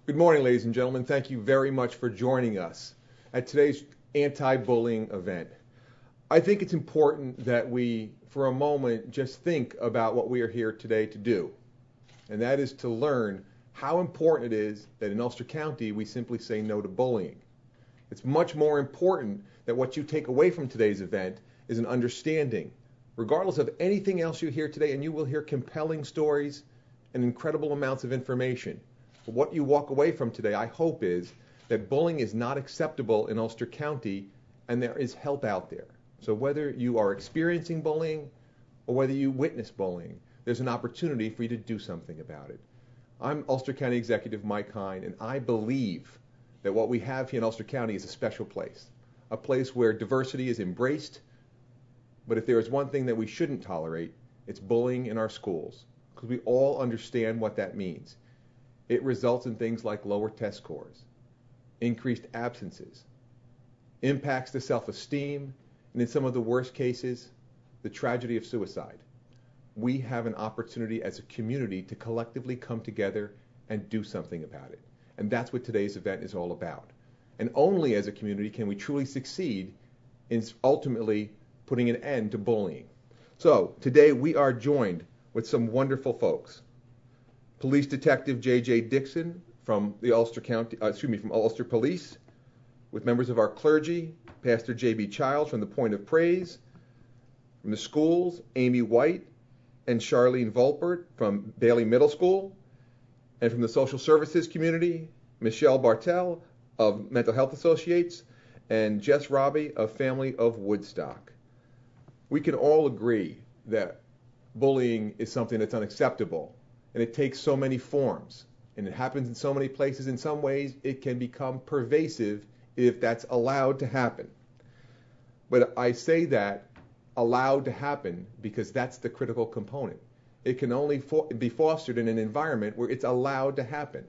Good morning, ladies and gentlemen. Thank you very much for joining us at today's anti-bullying event. I think it's important that we, for a moment, just think about what we are here today to do, and that is to learn how important it is that in Ulster County we simply say no to bullying. It's much more important that what you take away from today's event is an understanding, regardless of anything else you hear today, and you will hear compelling stories and incredible amounts of information. But what you walk away from today, I hope, is that bullying is not acceptable in Ulster County and there is help out there. So whether you are experiencing bullying or whether you witness bullying, there's an opportunity for you to do something about it. I'm Ulster County Executive Mike Hine, and I believe that what we have here in Ulster County is a special place, a place where diversity is embraced. But if there is one thing that we shouldn't tolerate, it's bullying in our schools, because we all understand what that means. It results in things like lower test scores, increased absences, impacts to self-esteem, and in some of the worst cases, the tragedy of suicide. We have an opportunity as a community to collectively come together and do something about it. And that's what today's event is all about. And only as a community can we truly succeed in ultimately putting an end to bullying. So today we are joined with some wonderful folks. Police Detective J.J. Dixon from the from Ulster Police, with members of our clergy, Pastor J.B. Childs from the Point of Praise, from the schools, Amy White and Charlene Volpert from Bailey Middle School, and from the social services community, Michelle Bartel of Mental Health Associates, and Jess Robbie of Family of Woodstock. We can all agree that bullying is something that's unacceptable. And it takes so many forms, and it happens in so many places. In some ways, it can become pervasive if that's allowed to happen. But I say that allowed to happen because that's the critical component. It can only be fostered in an environment where it's allowed to happen.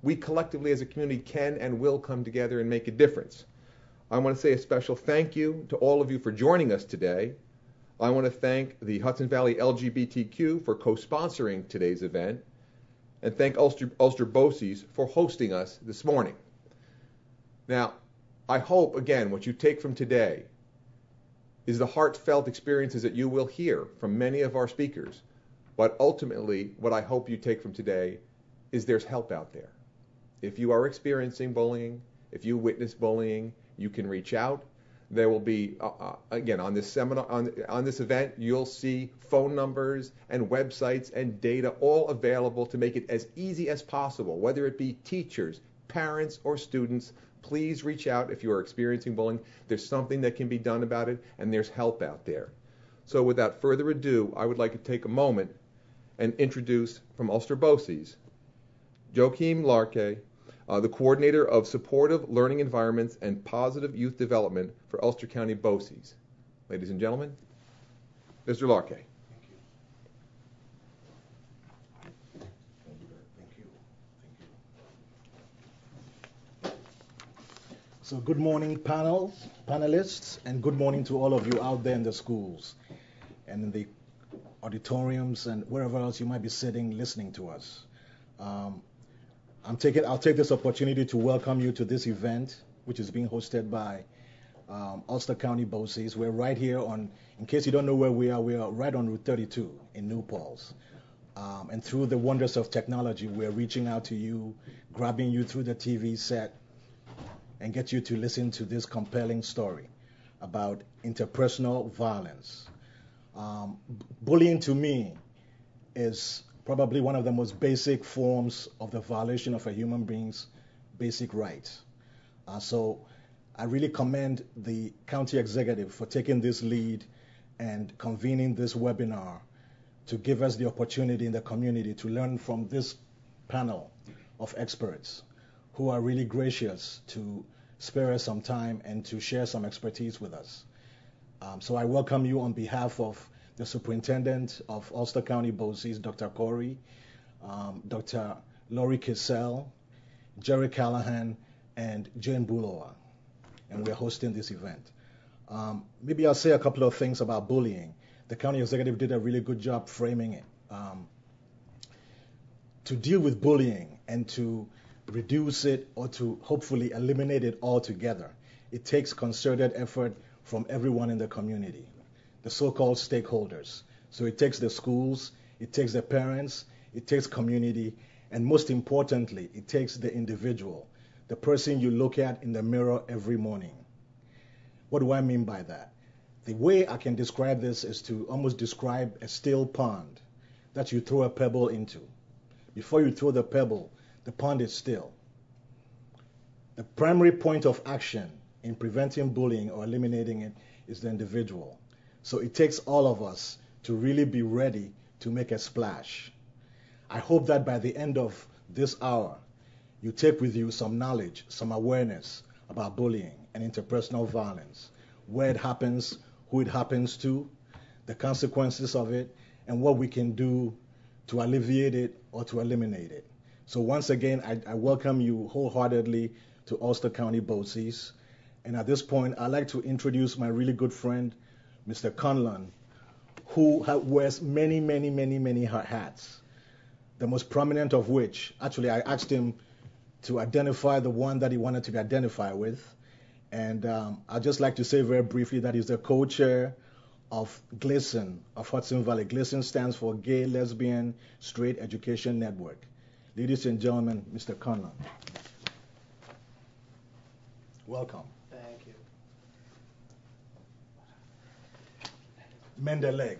We collectively as a community can and will come together and make a difference. I want to say a special thank you to all of you for joining us today. I want to thank the Hudson Valley LGBTQ for co-sponsoring today's event, and thank Ulster BOCES for hosting us this morning. Now, I hope, again, what you take from today is the heartfelt experiences that you will hear from many of our speakers, but ultimately, what I hope you take from today is there's help out there. If you are experiencing bullying, if you witness bullying, you can reach out. There will be, again, on this seminar, on this event, you'll see phone numbers and websites and data all available to make it as easy as possible, whether it be teachers, parents, or students. Please reach out if you are experiencing bullying. There's something that can be done about it, and there's help out there. So without further ado, I would like to take a moment and introduce from Ulster BOCES, Joachim Larke, the coordinator of supportive learning environments and positive youth development for Ulster County BOCES. Ladies and gentlemen, Mr. Larke. Thank you. So good morning, panelists, and good morning to all of you out there in the schools and in the auditoriums and wherever else you might be sitting listening to us. I'll take this opportunity to welcome you to this event, which is being hosted by Ulster County BOCES. We're right here in case you don't know where we are right on Route 32 in New Paltz. And through the wonders of technology, we're reaching out to you, grabbing you through the TV set, and get you to listen to this compelling story about interpersonal violence. Bullying to me is probably one of the most basic forms of the violation of a human being's basic rights. So I really commend the county executive for taking this lead and convening this webinar to give us the opportunity in the community to learn from this panel of experts who are really gracious to spare us some time and to share some expertise with us. So I welcome you on behalf of the Superintendent of Ulster County BOCES, Dr. Corey, Dr. Laurie Kissel, Jerry Callahan, and Jane Bulowa. And we're hosting this event. Maybe I'll say a couple of things about bullying. The county executive did a really good job framing it. to deal with bullying and to reduce it or to hopefully eliminate it altogether, it takes concerted effort from everyone in the community, the so-called stakeholders. So it takes the schools, it takes the parents, it takes community, and most importantly, it takes the individual, the person you look at in the mirror every morning. What do I mean by that? The way I can describe this is to almost describe a still pond that you throw a pebble into. Before you throw the pebble, the pond is still. The primary point of action in preventing bullying or eliminating it is the individual. So it takes all of us to really be ready to make a splash. I hope that by the end of this hour, you take with you some knowledge, some awareness about bullying and interpersonal violence, where it happens, who it happens to, the consequences of it, and what we can do to alleviate it or to eliminate it. So once again, I welcome you wholeheartedly to Ulster County BOCES. And at this point, I'd like to introduce my really good friend, Mr. Conlon, who wears many, many, many, many hats. The most prominent of which, actually, I asked him to identify the one that he wanted to be identified with. And I'd just like to say very briefly that he's the co-chair of GLSEN of Hudson Valley. GLSEN stands for Gay, Lesbian, Straight Education Network. Ladies and gentlemen, Mr. Conlon. Welcome. Thank you. Mend a leg.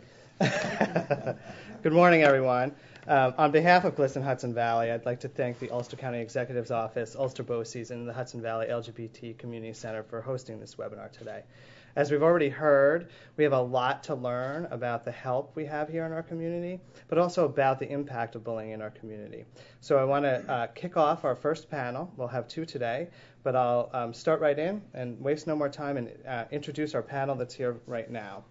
Good morning, everyone. On behalf of GLSEN Hudson Valley, I'd like to thank the Ulster County Executive's Office, Ulster BOCES, and the Hudson Valley LGBT Community Center for hosting this webinar today. As we've already heard, we have a lot to learn about the help we have here in our community, but also about the impact of bullying in our community. So I want to kick off our first panel. We'll have two today, but I'll start right in and waste no more time and introduce our panel that's here right now.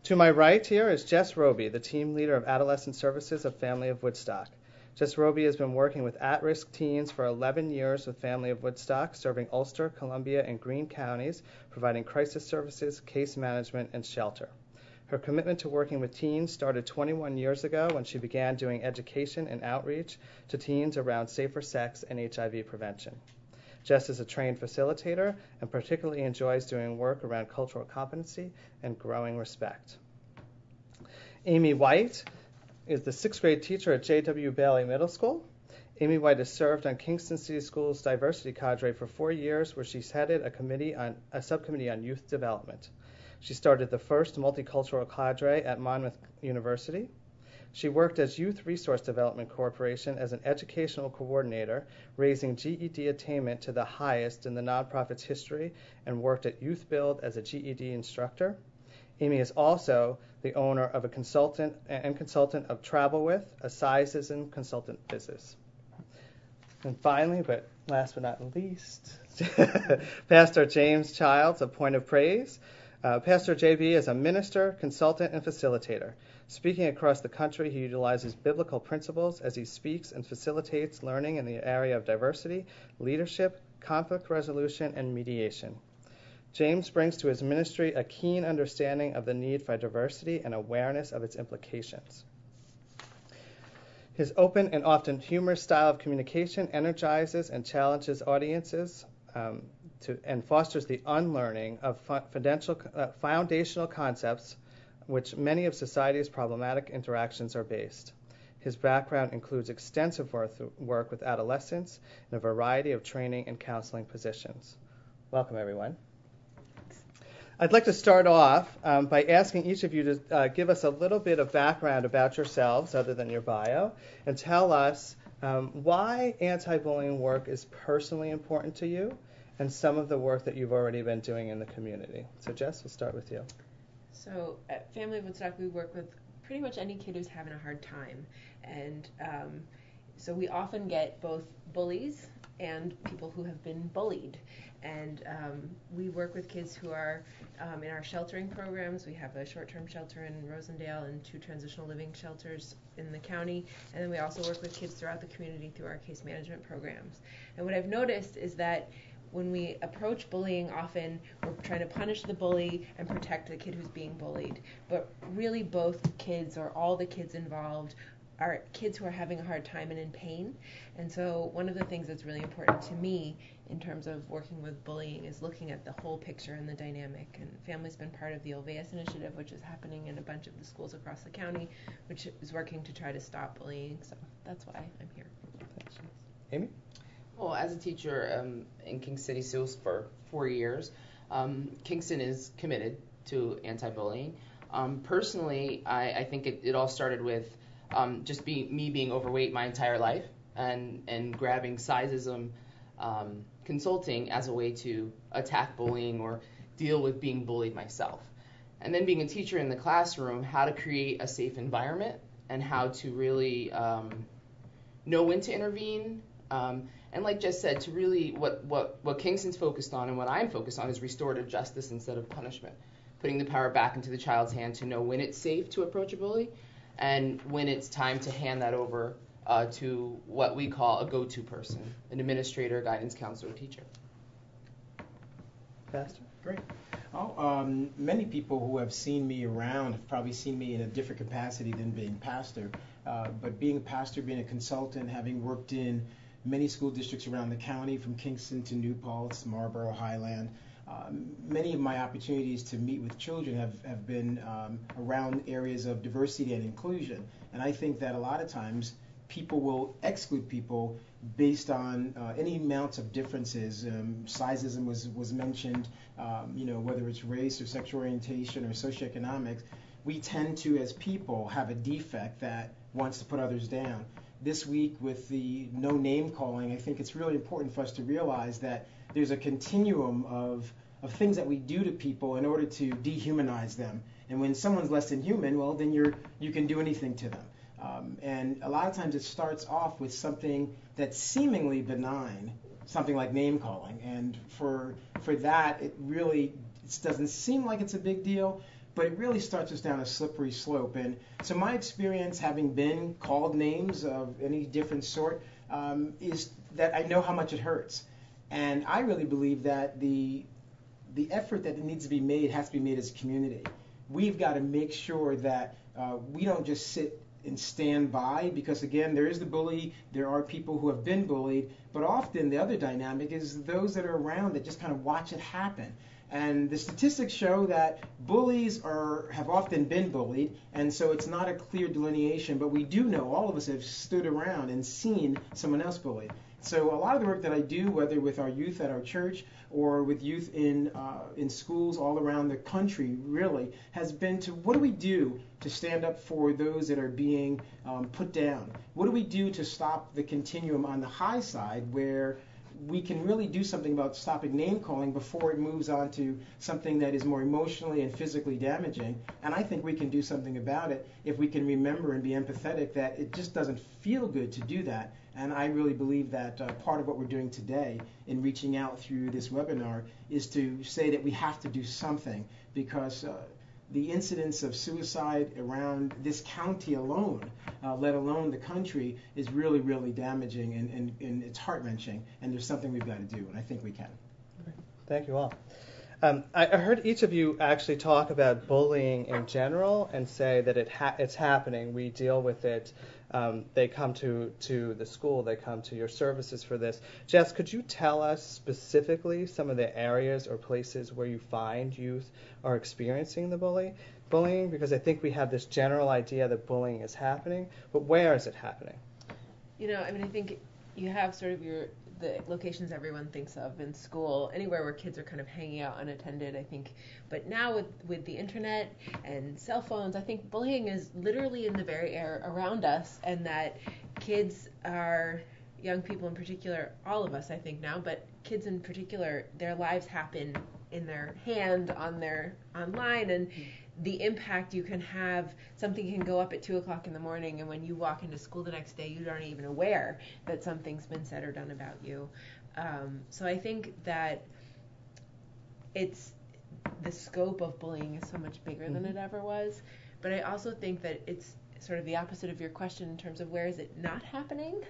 To my right here is Jess Roby, the team leader of Adolescent Services of Family of Woodstock. Jess Roby has been working with at-risk teens for 11 years with Family of Woodstock, serving Ulster, Columbia, and Greene counties, providing crisis services, case management, and shelter. Her commitment to working with teens started 21 years ago when she began doing education and outreach to teens around safer sex and HIV prevention. Jess is a trained facilitator and particularly enjoys doing work around cultural competency and growing respect. Amy White is the 6th grade teacher at J.W. Bailey Middle School. Amy White has served on Kingston City Schools diversity cadre for 4 years, where she's headed a subcommittee on youth development. She started the first multicultural cadre at Monmouth University. She worked as Youth Resource Development Corporation as an educational coordinator, raising GED attainment to the highest in the nonprofit's history, and worked at Youth Build as a GED instructor. Amy is also the owner of a consultant of Travel With, a size-ism consultant business. And finally, but last but not least, Pastor James Childs of Point of Praise. Pastor JB is a minister, consultant, and facilitator. Speaking across the country, he utilizes biblical principles as he speaks and facilitates learning in the area of diversity, leadership, conflict resolution, and mediation. James brings to his ministry a keen understanding of the need for diversity and awareness of its implications. His open and often humorous style of communication energizes and challenges audiences and fosters the unlearning of foundational concepts which many of society's problematic interactions are based. His background includes extensive work with adolescents in a variety of training and counseling positions. Welcome, everyone. I'd like to start off by asking each of you to give us a little bit of background about yourselves, other than your bio, and tell us why anti-bullying work is personally important to you and some of the work that you've already been doing in the community. So Jess, we'll start with you. So at Family of Woodstock, we work with pretty much any kid who's having a hard time. And so we often get both bullies and people who have been bullied. And we work with kids who are in our sheltering programs. We have a short-term shelter in Rosendale and 2 transitional living shelters in the county. And then we also work with kids throughout the community through our case management programs. And what I've noticed is that when we approach bullying, often we're trying to punish the bully and protect the kid who's being bullied. But really both kids or all the kids involved are kids who are having a hard time and in pain. And so one of the things that's really important to me in terms of working with bullying is looking at the whole picture and the dynamic. And Family's been part of the Olveus Initiative, which is happening in a bunch of the schools across the county, which is working to try to stop bullying. So that's why I'm here. Amy? Well, as a teacher in King City Schools for 4 years, Kingston is committed to anti-bullying. Personally, I think it all started with just me being overweight my entire life and grabbing sizeism consulting as a way to attack bullying or deal with being bullied myself. And then being a teacher in the classroom, how to create a safe environment and how to really know when to intervene. And like Jess said, to really what Kingston's focused on and what I'm focused on is restorative justice instead of punishment. Putting the power back into the child's hand to know when it's safe to approach a bully and when it's time to hand that over to what we call a go-to person, an administrator, guidance counselor, teacher. Pastor? Great. Many people who have seen me around have probably seen me in a different capacity than being pastor. But being a pastor, being a consultant, having worked in many school districts around the county, from Kingston to New Paltz, Marlboro, Highland, many of my opportunities to meet with children have been around areas of diversity and inclusion. And I think that a lot of times people will exclude people based on any amounts of differences. Sizeism was mentioned, whether it's race or sexual orientation or socioeconomics. We tend to, as people, have a defect that wants to put others down. This week with the no name calling, I think it's really important for us to realize that there's a continuum of things that we do to people in order to dehumanize them. And when someone's less than human, well, then you can do anything to them. And a lot of times it starts off with something that's seemingly benign, something like name calling. And for that, it doesn't seem like it's a big deal, but it really starts us down a slippery slope. And so my experience, having been called names of any different sort, is that I know how much it hurts. And I really believe that the effort that needs to be made has to be made as a community. We've got to make sure that we don't just sit and stand by, because again, there is the bully, there are people who have been bullied, but often the other dynamic is those that are around that just kind of watch it happen. And the statistics show that bullies have often been bullied, and so it's not a clear delineation, but we do know, all of us have stood around and seen someone else bullied. So a lot of the work that I do, whether with our youth at our church or with youth in schools all around the country, really has been to what do we do to stand up for those that are being put down? What do we do to stop the continuum on the high side where we can really do something about stopping name calling before it moves on to something that is more emotionally and physically damaging? And I think we can do something about it if we can remember and be empathetic that it just doesn't feel good to do that. And I really believe that part of what we're doing today in reaching out through this webinar is to say that we have to do something, because the incidence of suicide around this county alone, let alone the country, is really, really damaging, and it's heart-wrenching, and there's something we've got to do, and I think we can. Thank you all. I heard each of you actually talk about bullying in general and say that it's happening. We deal with it. They come to the school. They come to your services for this. Jess, could you tell us specifically some of the areas or places where you find youth are experiencing the bullying? Because I think we have this general idea that bullying is happening, but where is it happening? I think you have sort of the locations everyone thinks of in school, anywhere where kids are kind of hanging out unattended, I think. But now with the internet and cell phones, I think bullying is literally in the very air around us, and that kids are, young people in particular, all of us I think now, but kids in particular, their lives happen in their hand, online, and the impact you can have, something can go up at 2 o'clock in the morning, and when you walk into school the next day, you aren't even aware that something's been said or done about you. So I think that the scope of bullying is so much bigger than it ever was. But I also think that it's sort of the opposite of your question in terms of where is it not happening.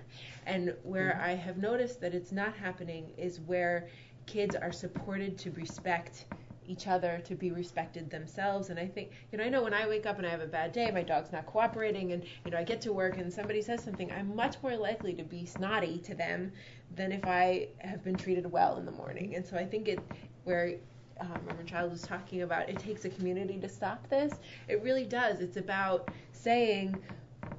And where I have noticed that it's not happening is where kids are supported to respect each other to be respected themselves. And I think, I know when I wake up and I have a bad day, my dog's not cooperating, and, I get to work and somebody says something, I'm much more likely to be snotty to them than if I have been treated well in the morning. And so I think where Reverend Child was talking about, it takes a community to stop this. It really does. It's about saying,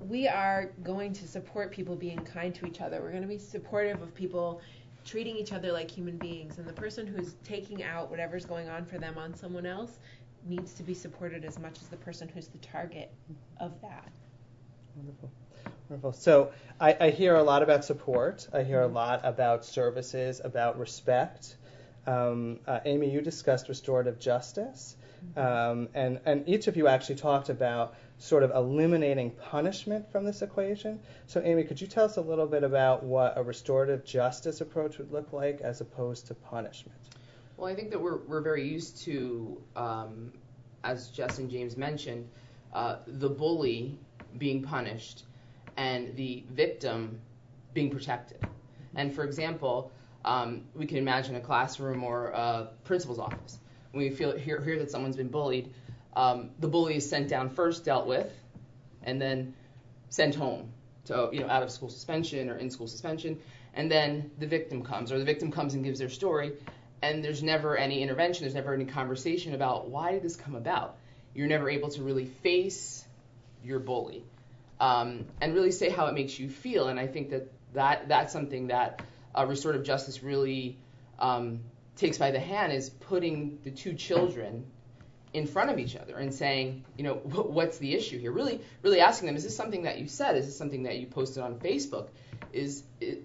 we are going to support people being kind to each other. We're going to be supportive of people treating each other like human beings. And the person who's taking out whatever's going on for them on someone else needs to be supported as much as the person who's the target of that. Wonderful. Wonderful. So I hear a lot about support. I hear a lot about services, about respect. Amy, you discussed restorative justice. And each of you actually talked about sort of eliminating punishment from this equation. So Amy, could you tell us a little bit about what a restorative justice approach would look like as opposed to punishment? Well, I think that we're very used to, as Jess and James mentioned, the bully being punished and the victim being protected. And for example, we can imagine a classroom or a principal's office. When we hear that someone's been bullied, the bully is sent down first, dealt with, and then sent home to out of school suspension or in school suspension, and then the victim comes and gives their story, and there's never any intervention, there's never any conversation about why did this come about. You're never able to really face your bully and really say how it makes you feel. And I think that's something that restorative justice really takes by the hand, is putting the two children in front of each other and saying, what's the issue here? Really asking them, is this something that you said? Is this something that you posted on Facebook?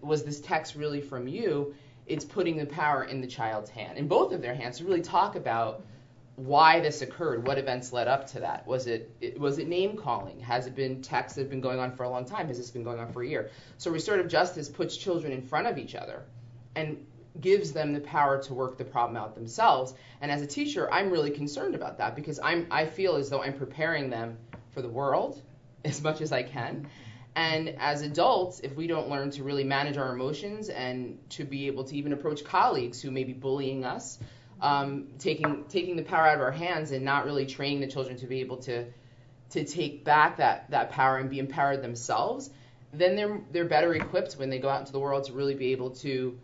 Was this text really from you? It's putting the power in the child's hand, in both of their hands, to really talk about why this occurred, what events led up to that. Was it name calling? Has it been texts that have been going on for a long time? Has this been going on for a year? So restorative justice puts children in front of each other and gives them the power to work the problem out themselves. And as a teacher, I'm really concerned about that, because I feel as though I'm preparing them for the world as much as I can. And as adults, if we don't learn to really manage our emotions and to be able to even approach colleagues who may be bullying us, taking the power out of our hands and not really training the children to be able to take back that power and be empowered themselves, then they're better equipped when they go out into the world to really be able to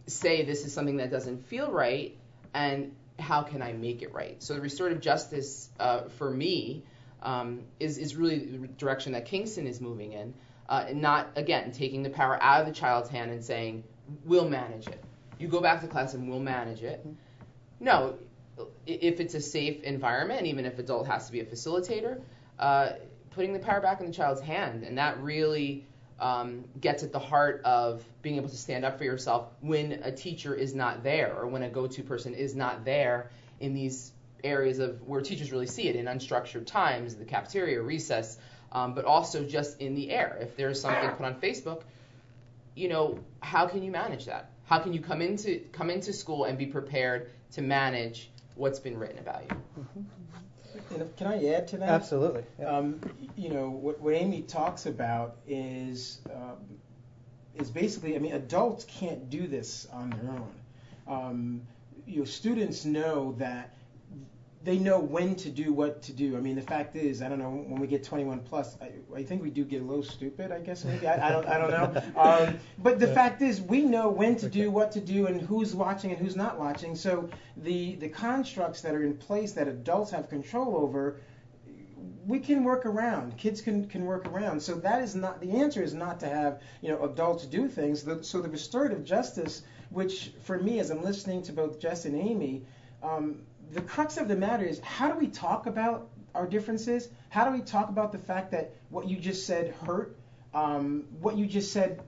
say, this is something that doesn't feel right, and how can I make it right? So the restorative justice for me is really the direction that Kingston is moving in, not, again, taking the power out of the child's hand and saying, we'll manage it. You go back to class and we'll manage it. No, if it's a safe environment, and even if adult has to be a facilitator, putting the power back in the child's hand, and that really gets at the heart of being able to stand up for yourself when a teacher is not there, or when a go-to person is not there in these areas of where teachers really see it, in unstructured times, the cafeteria, recess, but also just in the air. If there's something put on Facebook, how can you manage that? How can you come into school and be prepared to manage what's been written about you? Can I add to that? Absolutely. Yeah. What Amy talks about is basically, adults can't do this on their own. Students know that they know when to do what to do. The fact is, I don't know, when we get 21 plus, I think we do get a little stupid, I guess, maybe. I don't know. But the fact is, we know when to do what to do and who's watching and who's not watching. So the constructs that are in place that adults have control over, we can work around. Kids can work around. So that is not, the answer is not to have, adults do things. So the restorative justice, which for me, as I'm listening to both Jess and Amy, the crux of the matter is, how do we talk about our differences? How do we talk about the fact that what you just said hurt? What you just said,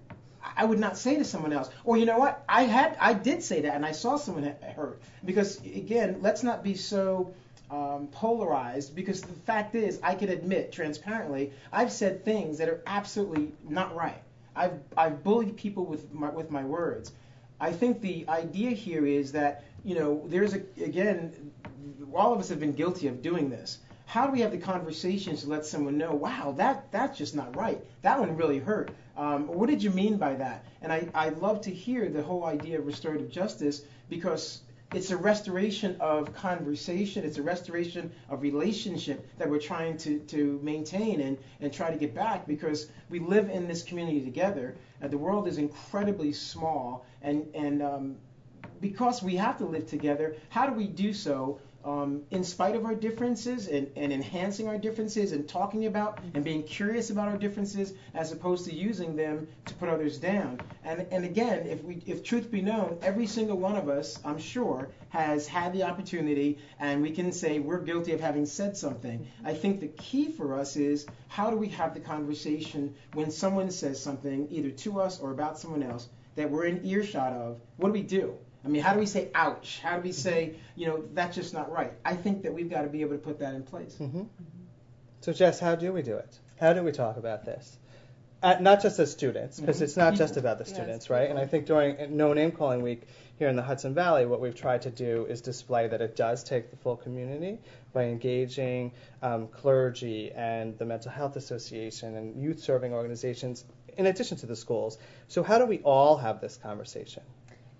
I would not say to someone else. Or you know what? I did say that, and I saw someone hurt. Because again, let's not be so polarized. Because the fact is, I can admit transparently, I've said things that are absolutely not right. I've bullied people with my words. I think the idea here is that, there's all of us have been guilty of doing this. How do we have the conversations to let someone know, wow, that's just not right. That one really hurt. What did you mean by that? And I love to hear the whole idea of restorative justice, because it's a restoration of conversation. It's a restoration of relationship that we're trying to maintain and try to get back, because we live in this community together. The world is incredibly small, and because we have to live together, how do we do so in spite of our differences and enhancing our differences and talking about and being curious about our differences, as opposed to using them to put others down? And again, if truth be known, every single one of us, I'm sure, has had the opportunity, and we can say we're guilty of having said something. I think the key for us is, how do we have the conversation when someone says something either to us or about someone else that we're in earshot of? What do we do? I mean, how do we say ouch? How do we say, that's just not right? I think that we've got to be able to put that in place. Mm-hmm. So, Jess, how do we do it? How do we talk about this? Not just as students, because it's not just about the students, right? And I think during No Name Calling Week here in the Hudson Valley, what we've tried to do is display that it does take the full community by engaging clergy and the Mental Health Association and youth serving organizations in addition to the schools. So how do we all have this conversation?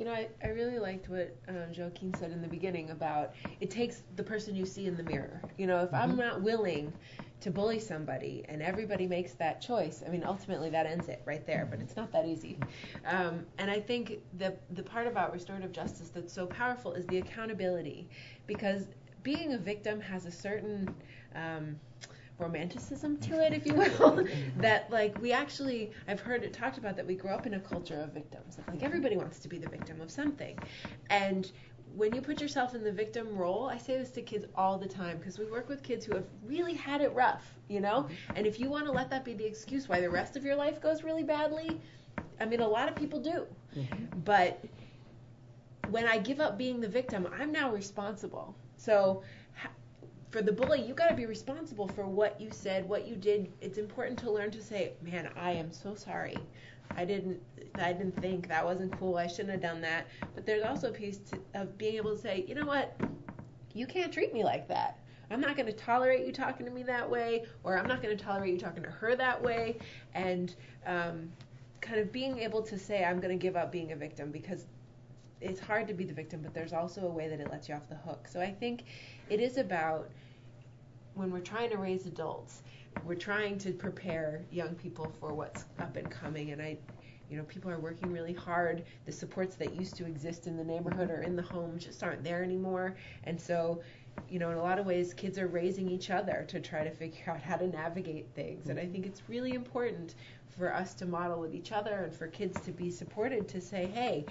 I really liked what Joaquin said in the beginning about it takes the person you see in the mirror. If I'm not willing to bully somebody and everybody makes that choice, I mean, ultimately that ends it right there, but it's not that easy. And I think the part about restorative justice that's so powerful is the accountability, because being a victim has a certain romanticism to it, if you will, that I've heard it talked about that we grow up in a culture of victims. Like everybody wants to be the victim of something. And when you put yourself in the victim role, I say this to kids all the time, because we work with kids who have really had it rough, and if you want to let that be the excuse why the rest of your life goes really badly, I mean, a lot of people do. Mm-hmm. But when I give up being the victim, I'm now responsible. So for the bully, you got to be responsible for what you said, what you did. It's important to learn to say, man, I am so sorry. I didn't think, that wasn't cool. I shouldn't have done that. But there's also a piece of being able to say, you know what? You can't treat me like that. I'm not going to tolerate you talking to me that way, or I'm not going to tolerate you talking to her that way. And kind of being able to say, I'm going to give up being a victim, because it's hard to be the victim, but there's also a way that it lets you off the hook. So I think it is about, when we're trying to raise adults, we're trying to prepare young people for what's up and coming. And people are working really hard. The supports that used to exist in the neighborhood or in the home just aren't there anymore. And so, in a lot of ways, kids are raising each other to try to figure out how to navigate things. And I think it's really important for us to model with each other and for kids to be supported, to say, hey,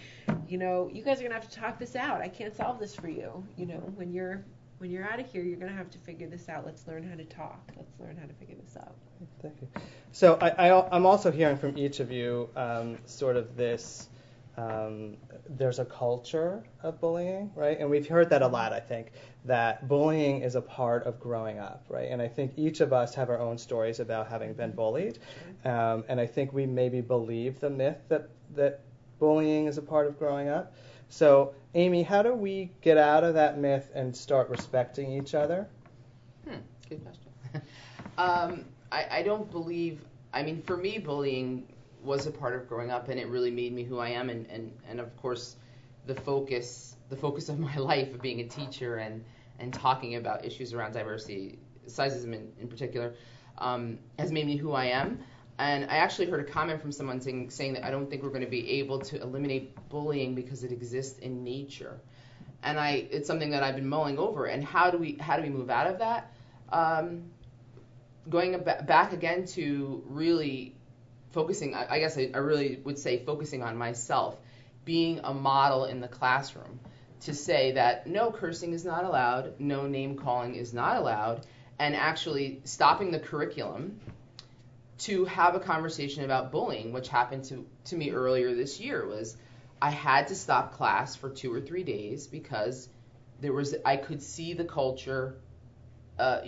you guys are going to have to talk this out. I can't solve this for you. When you're out of here, you're going to have to figure this out. Let's learn how to talk. Let's learn how to figure this out. Thank you. So I'm also hearing from each of you sort of this, there's a culture of bullying, right? And we've heard that a lot, I think, that bullying is a part of growing up, right? And I think each of us have our own stories about having been bullied. And I think we maybe believe the myth that bullying is a part of growing up. So, Amy, how do we get out of that myth and start respecting each other? Good question. I don't believe, for me, bullying was a part of growing up, and it really made me who I am, and of course, the focus of my life of being a teacher and talking about issues around diversity, sizeism in particular, has made me who I am. And I actually heard a comment from someone saying that I don't think we're going to be able to eliminate bullying because it exists in nature. And it's something that I've been mulling over. And how do we move out of that? Going back again to really focusing, I guess I really would say focusing on myself, being a model in the classroom, to say that no cursing is not allowed, no name calling is not allowed, and actually stopping the curriculum to have a conversation about bullying, which happened to me earlier this year. Was I had to stop class for 2 or 3 days because I could see the culture, not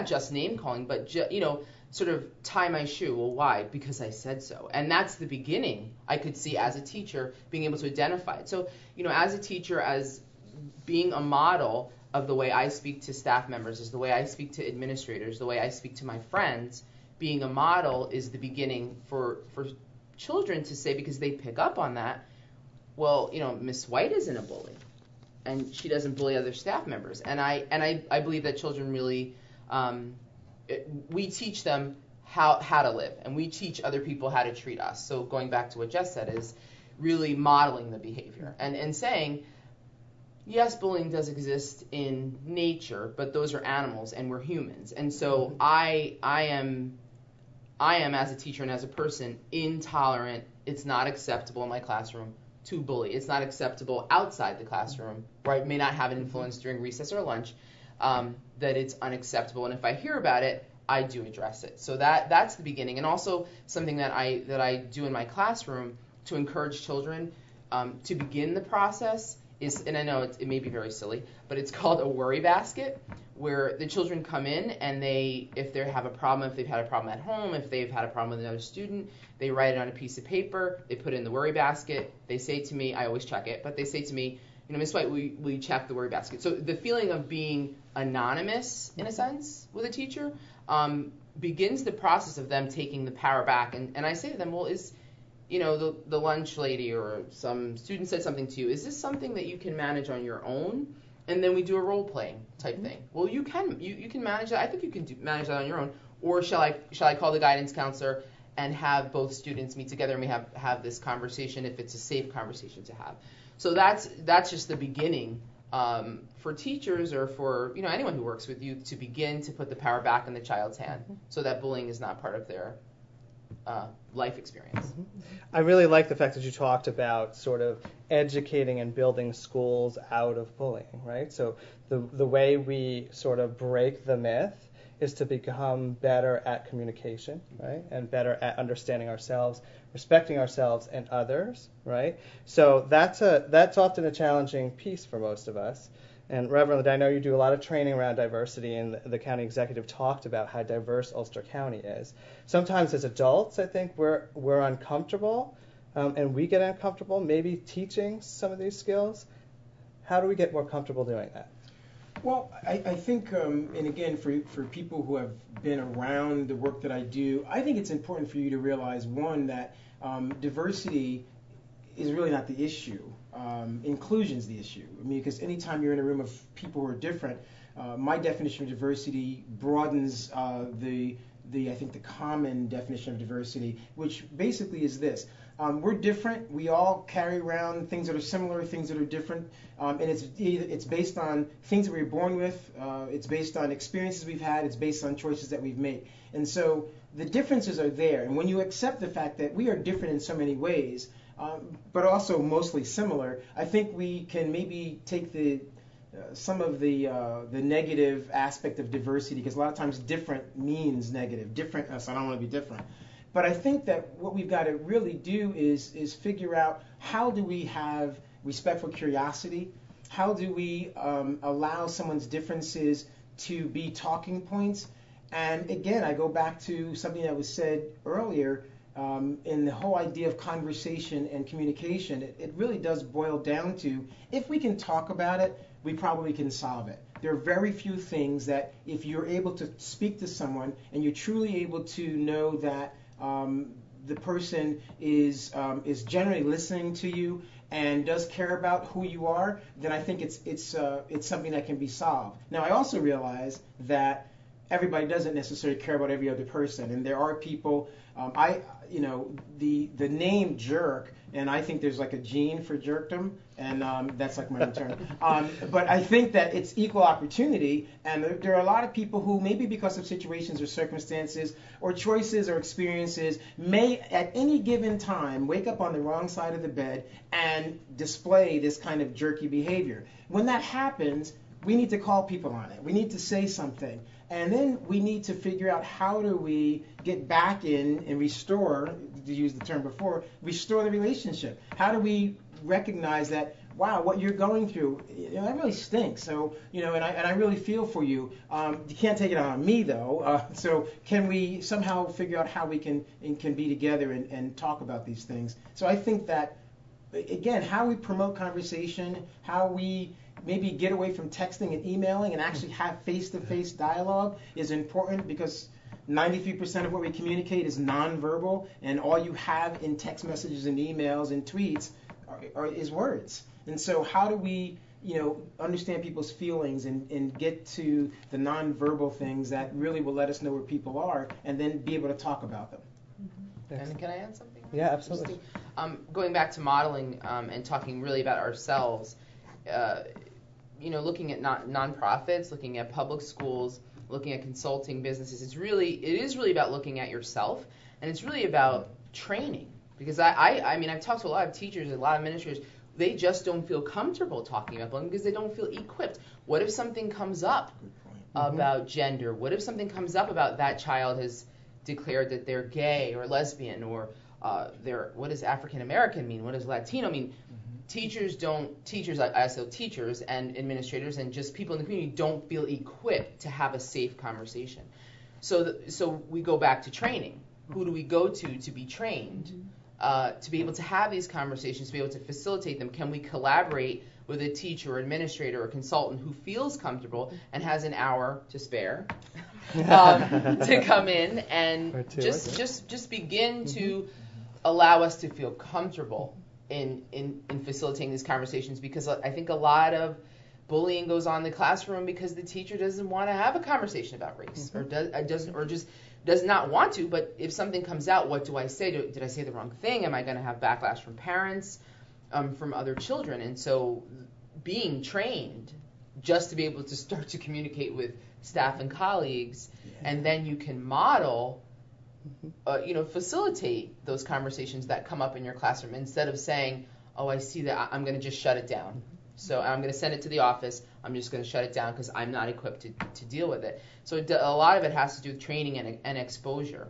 just name calling, but sort of tie my shoe. Well, why? Because I said so. And that's the beginning I could see as a teacher, being able to identify it. So, as a teacher, as being a model of the way I speak to staff members, is the way I speak to administrators, the way I speak to my friends, being a model is the beginning for children to say, because they pick up on that, well, Miss White isn't a bully, and she doesn't bully other staff members. And I believe that children really, we teach them how to live, and we teach other people how to treat us. So going back to what Jess said is really modeling the behavior and saying, yes, bullying does exist in nature, but those are animals and we're humans. And so I am as a teacher and as a person intolerant. It's not acceptable in my classroom to bully. It's not acceptable outside the classroom, where I may not have an influence during recess or lunch, that it's unacceptable. And if I hear about it, I do address it. So that's the beginning. And also something that I do in my classroom to encourage children to begin the process is, and I know it may be very silly, but it's called a worry basket, where the children come in and if they have a problem, if they've had a problem at home, if they've had a problem with another student, they write it on a piece of paper, they put it in the worry basket, they say to me, I always check it, but they say to me, Miss White, will you check the worry basket? So the feeling of being anonymous, in a sense, with a teacher begins the process of them taking the power back. And I say to them, well, is the lunch lady or some student said something to you, is this something that you can manage on your own? And then we do a role playing type thing. Well, you can manage that. I think you can manage that on your own. Or shall I call the guidance counselor and have both students meet together and we have this conversation if it's a safe conversation to have. So that's just the beginning for teachers or for anyone who works with you to begin to put the power back in the child's hand so that bullying is not part of their life experience. I really like the fact that you talked about sort of educating and building schools out of bullying, right? So the way we sort of break the myth is to become better at communication, right? And better at understanding ourselves, respecting ourselves and others, right? So that's often a challenging piece for most of us. And Reverend, I know you do a lot of training around diversity, and the county executive talked about how diverse Ulster County is. Sometimes as adults, I think we're uncomfortable, and we get uncomfortable maybe teaching some of these skills. How do we get more comfortable doing that? Well, I think, and again, for people who have been around the work that I do, I think it's important for you to realize, one, that diversity is really not the issue. Inclusion is the issue. I mean, because anytime you're in a room of people who are different, my definition of diversity broadens the common definition of diversity, which basically is this. We're different. We all carry around things that are similar, things that are different, and it's based on things that we were born with. It's based on experiences we've had. It's based on choices that we've made. And so the differences are there. And when you accept the fact that we are different in so many ways, but also mostly similar, I think we can maybe take some of the negative aspect of diversity, because a lot of times different means negative. Different, so I don't want to be different. But I think that what we've got to really do is figure out, how do we have respectful curiosity? How do we allow someone's differences to be talking points? And again, I go back to something that was said earlier in the whole idea of conversation and communication. It really does boil down to, if we can talk about it, we probably can solve it. There are very few things that, if you're able to speak to someone and you're truly able to know that the person is generally listening to you and does care about who you are, then I think it's something that can be solved. Now, I also realize that everybody doesn't necessarily care about every other person, and there are people. The name jerk, and I think there's like a gene for jerkdom, and that's like my term. But I think that it's equal opportunity, and there are a lot of people who, maybe because of situations or circumstances or choices or experiences, may at any given time wake up on the wrong side of the bed and display this kind of jerky behavior. When that happens, we need to call people on it. We need to say something. And then we need to figure out, how do we get back in and restore, to use the term before, restore the relationship? How do we recognize that, wow, what you're going through, that really stinks. So, and I really feel for you. You can't take it out on me, though. So can we somehow figure out how we can be together and talk about these things? So I think that, again, how we promote conversation, how we maybe get away from texting and emailing and actually have face-to-face dialogue is important, because 93% of what we communicate is nonverbal, and all you have in text messages and emails and tweets is words. And so how do we, understand people's feelings and get to the nonverbal things that really will let us know where people are, and then be able to talk about them. And can I add something? Yeah, absolutely. Going back to modeling and talking really about ourselves, looking at nonprofits, looking at public schools, looking at consulting businesses, it is really about looking at yourself, and it's really about training. Because I've talked to a lot of teachers, a lot of administrators. They just don't feel comfortable talking about bullying because they don't feel equipped. What if something comes up about gender? What if something comes up about that child has declared that they're gay or lesbian, or what does African American mean? What does Latino mean? Teachers and administrators and just people in the community don't feel equipped to have a safe conversation. So we go back to training. Who do we go to be trained? To be able to have these conversations, to be able to facilitate them? Can we collaborate with a teacher or administrator or consultant who feels comfortable and has an hour to spare to come in and just begin to allow us to feel comfortable in facilitating these conversations? Because I think a lot of bullying goes on in the classroom because the teacher doesn't want to have a conversation about race, or does not want to. But if something comes out, what do I say? Did I say the wrong thing? Am I going to have backlash from parents, from other children? And so being trained just to be able to start to communicate with staff and colleagues, and then you can model, facilitate those conversations that come up in your classroom, instead of saying, oh, I see that, I'm going to just shut it down. So I'm going to send it to the office. I'm just going to shut it down because I'm not equipped to deal with it. So a lot of it has to do with training and exposure.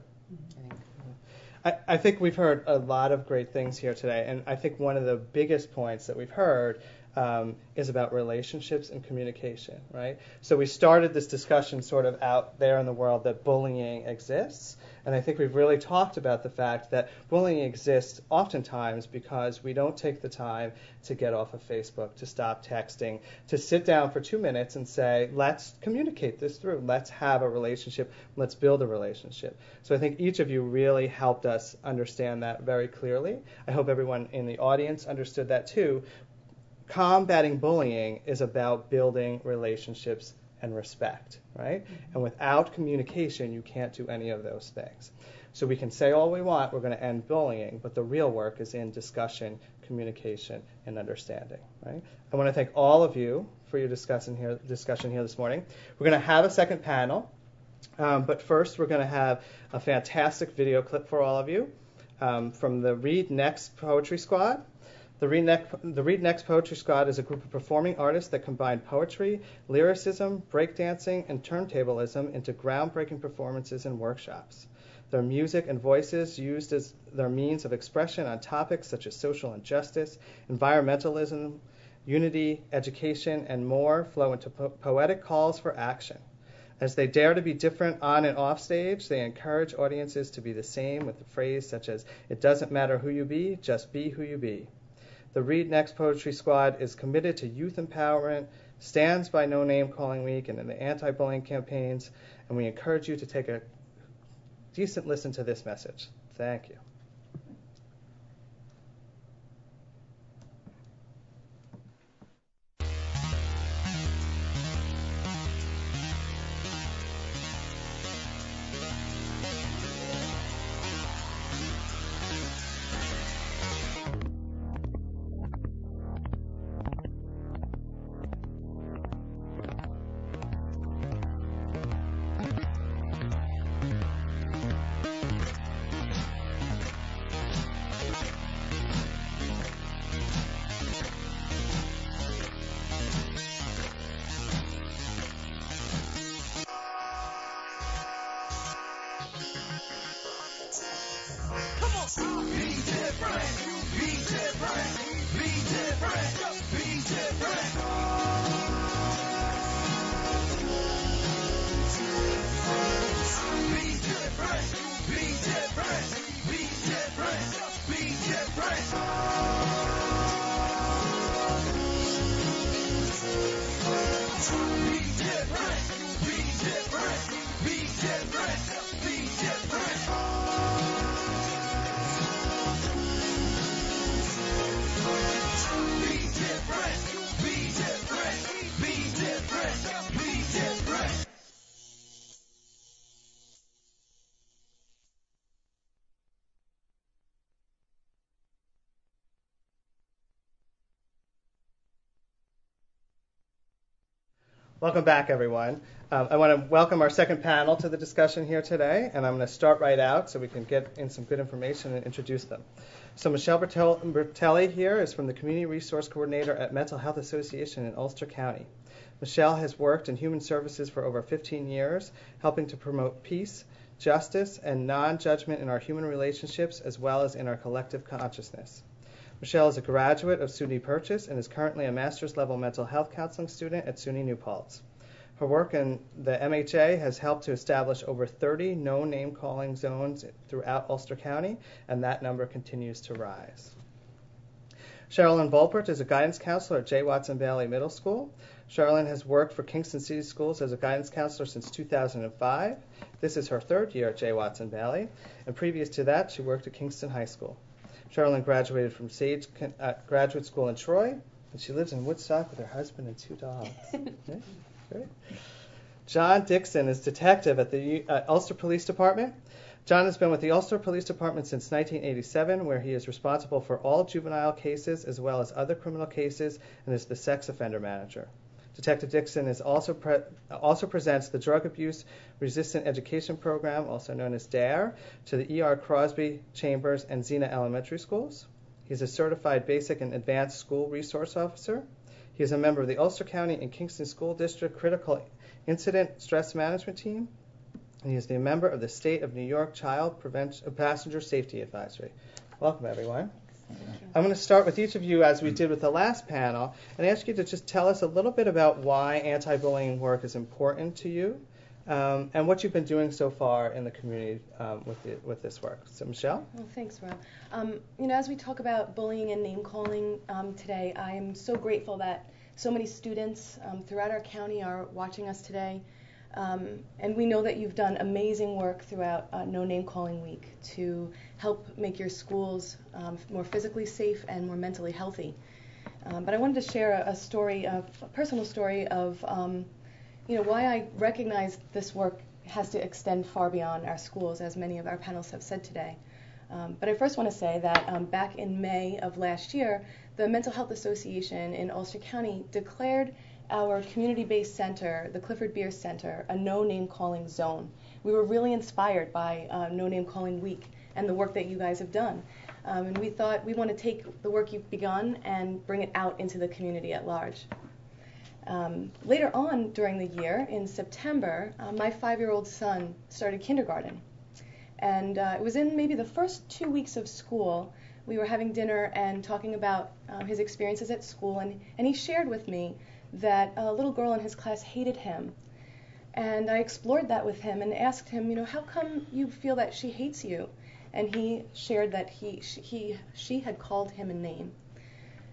I think we've heard a lot of great things here today, and I think one of the biggest points that we've heard is about relationships and communication, right? So we started this discussion sort of out there in the world that bullying exists, and I think we've really talked about the fact that bullying exists oftentimes because we don't take the time to get off of Facebook, to stop texting, to sit down for 2 minutes and say, let's communicate this through. Let's have a relationship. Let's build a relationship. So I think each of you really helped us understand that very clearly. I hope everyone in the audience understood that too. Combating bullying is about building relationships and respect, right? And without communication, you can't do any of those things. So we can say all we want, we're going to end bullying, but the real work is in discussion, communication, and understanding, right? I want to thank all of you for your discussion here this morning. We're going to have a second panel, but first we're going to have a fantastic video clip for all of you from the Read Next Poetry Squad. The Read Next Poetry Squad is a group of performing artists that combine poetry, lyricism, breakdancing, and turntablism into groundbreaking performances and workshops. Their music and voices, used as their means of expression on topics such as social injustice, environmentalism, unity, education, and more, flow into poetic calls for action. As they dare to be different on and off stage, they encourage audiences to be the same with a phrase such as, "It doesn't matter who you be, just be who you be." The Read Next Poetry Squad is committed to youth empowerment, stands by No Name Calling Week and in the anti-bullying campaigns, and we encourage you to take a decent listen to this message. Thank you. Welcome back, everyone. I want to welcome our second panel to the discussion here today, and I'm going to start right out so we can get in some good information and introduce them. So Michelle Bertelli here is from the Community Resource Coordinator at Mental Health Association in Ulster County. Michelle has worked in human services for over 15 years, helping to promote peace, justice, and non-judgment in our human relationships as well as in our collective consciousness. Michelle is a graduate of SUNY Purchase and is currently a master's level mental health counseling student at SUNY New Paltz. Her work in the MHA has helped to establish over 30 no name calling zones throughout Ulster County, and that number continues to rise. Sherilyn Volpert is a guidance counselor at J. Watson Bailey Middle School. Sherilyn has worked for Kingston City Schools as a guidance counselor since 2005. This is her third year at J. Watson Bailey, and previous to that, she worked at Kingston High School. Sherilyn graduated from Sage Graduate School in Troy, and she lives in Woodstock with her husband and 2 dogs. Yeah, great. John Dixon is detective at the Ulster Police Department. John has been with the Ulster Police Department since 1987, where he is responsible for all juvenile cases as well as other criminal cases and is the sex offender manager. Detective Dixon is also presents the Drug Abuse Resistant Education Program, also known as DARE, to the E.R. Crosby, Chambers, and Xena Elementary Schools. He is a certified basic and advanced school resource officer. He is a member of the Ulster County and Kingston School District Critical Incident Stress Management Team. And he is a member of the State of New York Child Passenger Safety Advisory. Welcome, everyone. I'm going to start with each of you, as we did with the last panel, and ask you to just tell us a little bit about why anti-bullying work is important to you, and what you've been doing so far in the community with this work. So, Michelle? Well, thanks, Rob. As we talk about bullying and name-calling today, I am so grateful that so many students throughout our county are watching us today. And we know that you've done amazing work throughout No Name Calling Week to help make your schools more physically safe and more mentally healthy. But I wanted to share a personal story of why I recognize this work has to extend far beyond our schools, as many of our panelists have said today. But I first want to say that back in May of last year, the Mental Health Association in Ulster County declared our community-based center, the Clifford Beer Center, a no-name-calling zone. We were really inspired by No Name Calling Week and the work that you guys have done. And we thought we want to take the work you've begun and bring it out into the community at large. Later on during the year, in September, my 5-year-old son started kindergarten. And it was in maybe the first 2 weeks of school. We were having dinner and talking about his experiences at school, and he shared with me that a little girl in his class hated him. And I explored that with him and asked him, how come you feel that she hates you? And he shared that she had called him a name.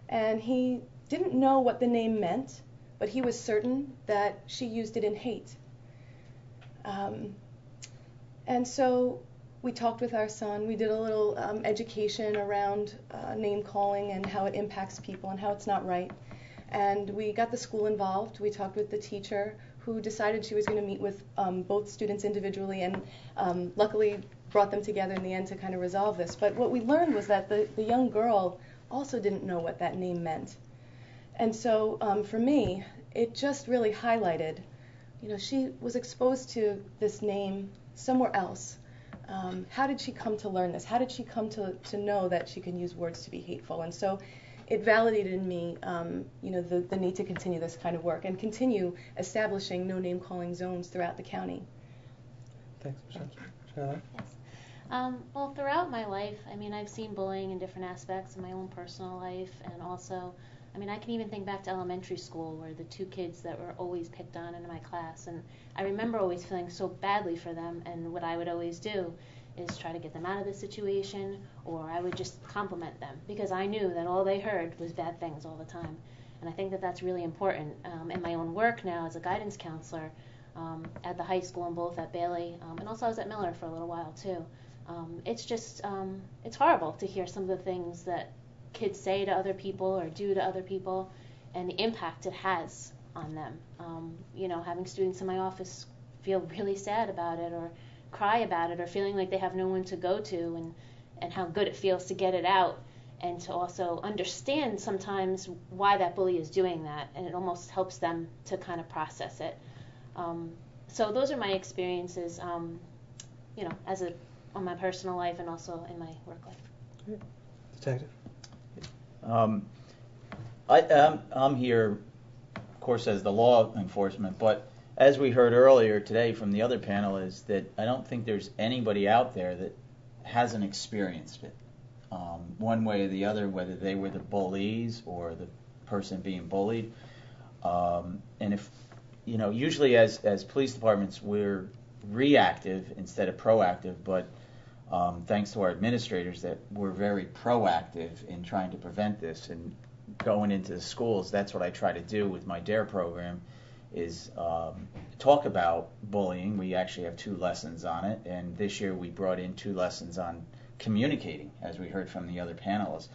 And he didn't know what the name meant, but he was certain that she used it in hate. And so we talked with our son. We did a little education around name calling and how it impacts people and how it's not right. And we got the school involved. We talked with the teacher, who decided she was going to meet with both students individually, and luckily brought them together in the end to kind of resolve this. But what we learned was that the young girl also didn't know what that name meant. And so for me, it just really highlighted, she was exposed to this name somewhere else. How did she come to learn this? How did she come to know that she can use words to be hateful? And so it validated in me, the need to continue this kind of work and continue establishing no name calling zones throughout the county. Thanks, Michelle. Yes. Well, throughout my life, I've seen bullying in different aspects in my own personal life, and also, I can even think back to elementary school, where the 2 kids that were always picked on in my class, and I remember always feeling so badly for them, and what I would always do is try to get them out of the situation, or I would just compliment them, because I knew that all they heard was bad things all the time. And I think that that's really important. In my own work now as a guidance counselor at the high school and both at Bailey, and also I was at Miller for a little while too. It's just, it's horrible to hear some of the things that kids say to other people or do to other people, and the impact it has on them. Having students in my office feel really sad about it, or cry about it, or feeling like they have no one to go to, and how good it feels to get it out. and to also understand sometimes why that bully is doing that, and it almost helps them to kind of process it. So those are my experiences, on my personal life and also in my work life. Detective? I'm here, of course, as the law enforcement, but as we heard earlier today from the other panelists, that I don't think there's anybody out there that hasn't experienced it, one way or the other, whether they were the bullies or the person being bullied. And if, usually as police departments, we're reactive instead of proactive, but thanks to our administrators that we're very proactive in trying to prevent this. And going into the schools, that's what I try to do with my DARE program, is talk about bullying. We actually have 2 lessons on it, and this year we brought in 2 lessons on communicating, as we heard from the other panelists,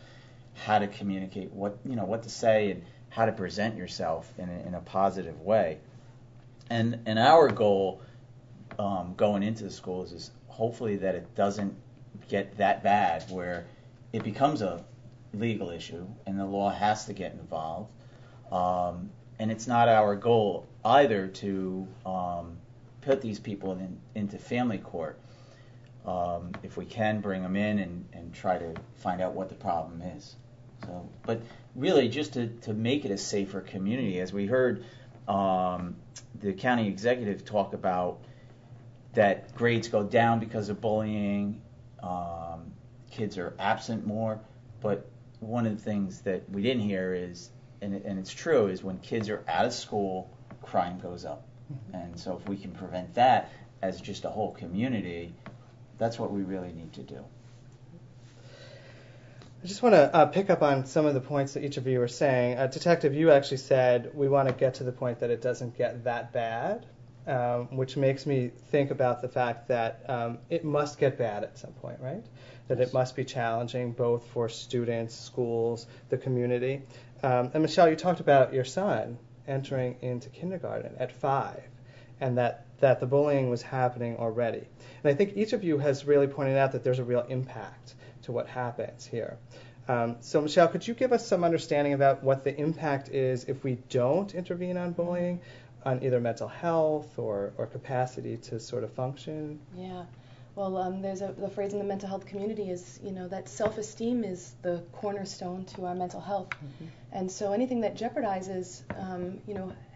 how to communicate, what to say, and how to present yourself in a positive way. And our goal going into the schools is hopefully that it doesn't get that bad where it becomes a legal issue and the law has to get involved. And it's not our goal either to put these people into family court. If we can, bring them in and try to find out what the problem is. So, but really just to make it a safer community. As we heard the county executive talk about that grades go down because of bullying, kids are absent more, but one of the things that we didn't hear is, and it's true, is when kids are out of school, crime goes up. And so if we can prevent that as just a whole community, that's what we really need to do. I just want to pick up on some of the points that each of you were saying. Detective, you actually said we want to get to the point that it doesn't get that bad, which makes me think about the fact that it must get bad at some point, right? That it must be challenging both for students, schools, the community. And Michelle, you talked about your son entering into kindergarten at 5, and that the bullying was happening already. And I think each of you has really pointed out that there's a real impact to what happens here. So Michelle, could you give us some understanding about what the impact is if we don't intervene on bullying, on either mental health or capacity to sort of function? Yeah. Well, there's the phrase in the mental health community is, that self-esteem is the cornerstone to our mental health. Mm-hmm. And so anything that jeopardizes,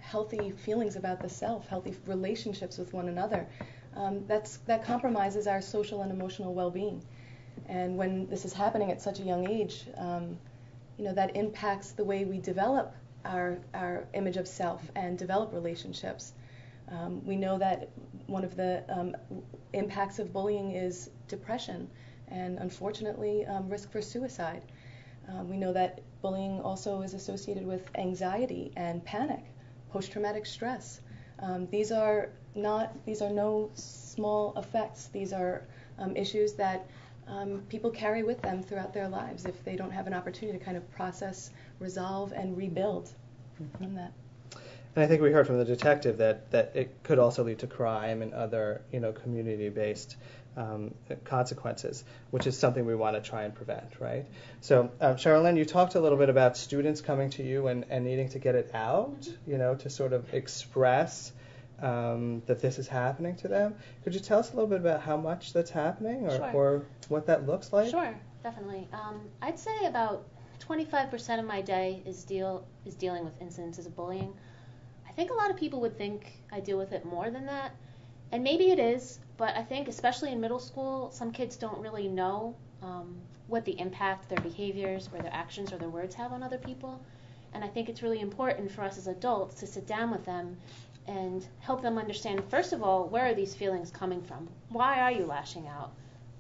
healthy feelings about the self, healthy relationships with one another, that compromises our social and emotional well-being. And when this is happening at such a young age, that impacts the way we develop our image of self and develop relationships. We know that one of the impacts of bullying is depression and, unfortunately, risk for suicide. We know that bullying also is associated with anxiety and panic, post-traumatic stress. These are no small effects. These are issues that people carry with them throughout their lives if they don't have an opportunity to kind of process, resolve, and rebuild from that. And I think we heard from the detective that it could also lead to crime and other, community-based consequences, which is something we want to try and prevent, right? So, Sherilyn, you talked a little bit about students coming to you and needing to get it out, to sort of express that this is happening to them. Could you tell us a little bit about how much that's happening or what that looks like? Sure, definitely. I'd say about 25% of my day is dealing with incidences of bullying. I think a lot of people would think I deal with it more than that, and maybe it is, but I think especially in middle school, some kids don't really know what the impact their behaviors or their actions or their words have on other people, and I think it's really important for us as adults to sit down with them and help them understand, first of all, where are these feelings coming from? Why are you lashing out?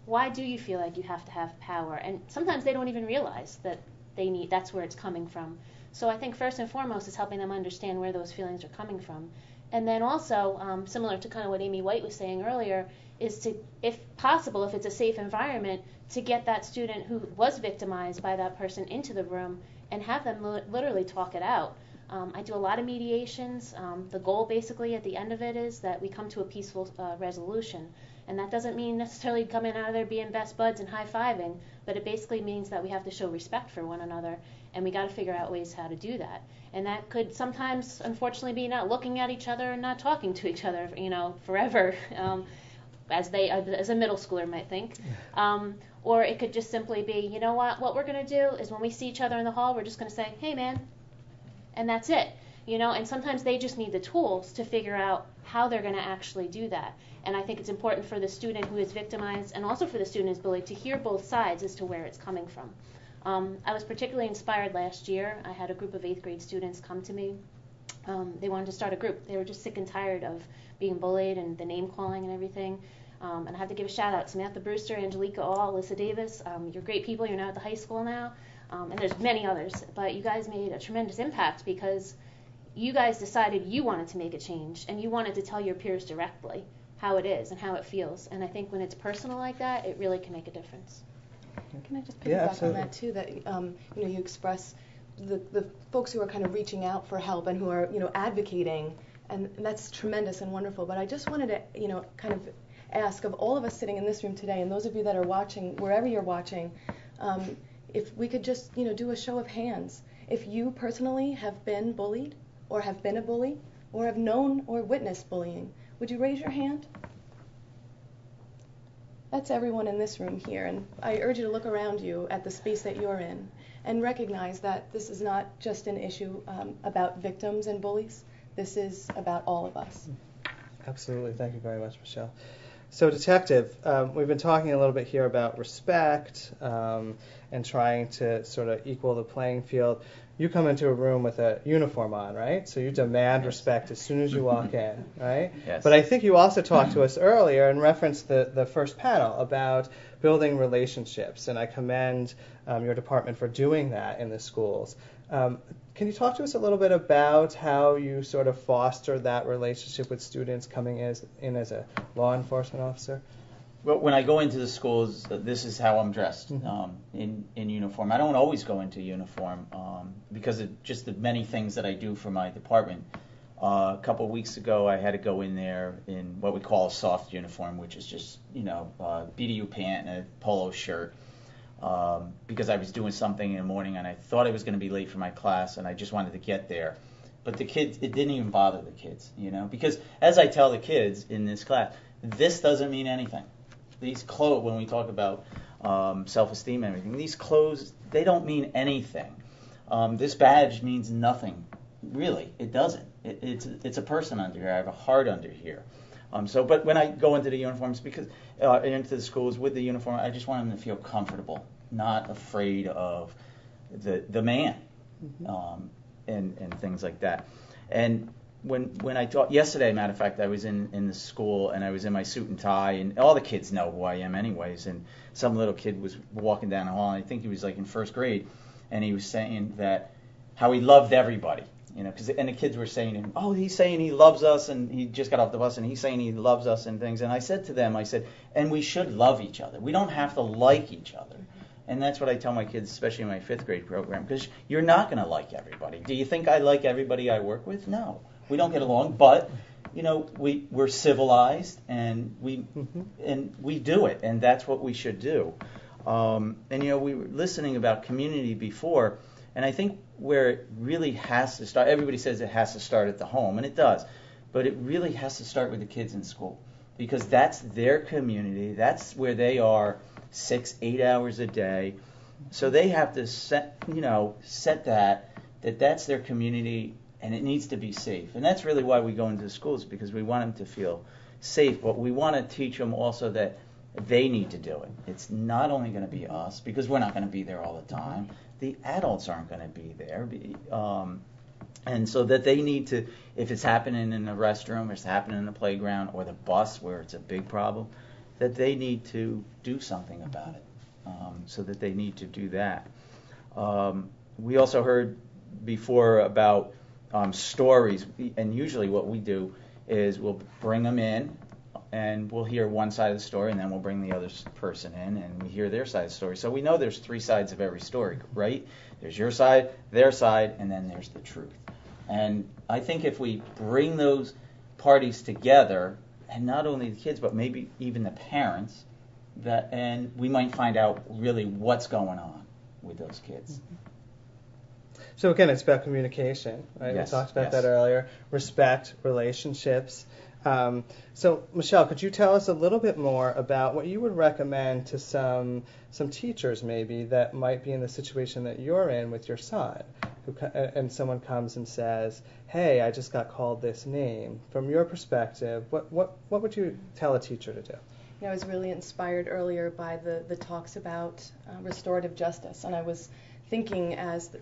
Why do you feel like you have to have power? And sometimes they don't even realize that that's where it's coming from. So I think first and foremost is helping them understand where those feelings are coming from. And then also, similar to kind of what Amy White was saying earlier, is to, if possible, if it's a safe environment, to get that student who was victimized by that person into the room and have them literally talk it out. I do a lot of mediations. The goal basically at the end of it is that we come to a peaceful resolution. And that doesn't mean necessarily coming out of there being best buds and high-fiving, but it basically means that we have to show respect for one another, and we got to figure out ways how to do that. And that could sometimes, unfortunately, be not looking at each other and not talking to each other, forever, as a middle schooler might think. Or it could just simply be, you know what we're going to do is when we see each other in the hall, we're just going to say, hey, man, and that's it. And sometimes they just need the tools to figure out how they're going to actually do that. And I think it's important for the student who is victimized and also for the student who is bullied to hear both sides as to where it's coming from. I was particularly inspired last year. I had a group of 8th grade students come to me. They wanted to start a group. They were just sick and tired of being bullied and the name calling and everything. And I have to give a shout out to Samantha Brewster, Angelica All, Alyssa Davis. You're great people. You're now at the high school now. And there's many others. But you guys made a tremendous impact because you guys decided you wanted to make a change and you wanted to tell your peers directly how it is and how it feels. And I think when it's personal like that, it really can make a difference. Can I just piggyback on that too? That you express the folks who are kind of reaching out for help and who are advocating, and that's tremendous and wonderful. But I just wanted to kind of ask of all of us sitting in this room today, and those of you that are watching wherever you're watching, if we could just do a show of hands. If you personally have been bullied, or have been a bully, or have known or witnessed bullying, would you raise your hand? That's everyone in this room here, and I urge you to look around you at the space that you're in and recognize that this is not just an issue about victims and bullies. This is about all of us. Absolutely. Thank you very much, Michelle. So, Detective, we've been talking a little bit here about respect and trying to sort of equal the playing field. You come into a room with a uniform on, right? So you demand respect as soon as you walk in, right? Yes. But I think you also talked to us earlier and referenced the first panel about building relationships, and I commend your department for doing that in the schools. Can you talk to us a little bit about how you sort of foster that relationship with students coming in as a law enforcement officer? Well, when I go into the schools, this is how I'm dressed, in uniform. I don't always go into uniform because of just the many things that I do for my department. A couple of weeks ago, I had to go in there in what we call a soft uniform, which is just, BDU pant and a polo shirt, because I was doing something in the morning and I thought I was going to be late for my class and I just wanted to get there. But the kids, it didn't even bother the kids, because as I tell the kids in this class, this doesn't mean anything. These clothes, when we talk about self-esteem and everything, these clothes, they don't mean anything. This badge means nothing. Really, it doesn't. It's a person under here. I have a heart under here. But when I go into the uniforms, because into the schools with the uniform, I just want them to feel comfortable, not afraid of the man, and things like that. And when I taught yesterday, matter of fact, I was in the school and I was in my suit and tie, and all the kids know who I am anyways. And some little kid was walking down the hall, and I think he was like in first grade, and he was saying that how he loved everybody, and the kids were saying to him, oh, he's saying he loves us, and he just got off the bus and he's saying he loves us and things. And I said to them, and we should love each other. We don't have to like each other. And that's what I tell my kids, especially in my 5th grade program, because you're not going to like everybody. Do you think I like everybody I work with? No. We don't get along, but we're civilized and we do it, and that's what we should do. We were listening about community before, and I think where it really has to start, everybody says it has to start at the home, and it does, but it really has to start with the kids in school, because that's their community, that's where they are 6-8 hours a day, so they have to set that's their community. And it needs to be safe. And that's really why we go into the schools, because we want them to feel safe. But we want to teach them also that they need to do it. It's not only going to be us, because we're not going to be there all the time. The adults aren't going to be there. And so that they need to, if it's happening in the restroom, or it's happening in the playground, or the bus where it's a big problem, that they need to do something about it. So that they need to do that. We also heard before about stories, and usually what we do is we'll bring them in and we'll hear one side of the story, and then we'll bring the other person in and we hear their side of the story. So we know there's 3 sides of every story, right? There's your side, their side, and then there's the truth. And I think if we bring those parties together and not only the kids, but maybe even the parents, and we might find out really what's going on with those kids. So again, it's about communication, right? Yes, We talked about yes. that earlier. Respect, relationships. So Michelle, could you tell us a little bit more about what you would recommend to some teachers maybe that might be in the situation that you're in with your son, and someone comes and says, "Hey, I just got called this name." From your perspective, what would you tell a teacher to do? I was really inspired earlier by the talks about restorative justice, and I was thinking as the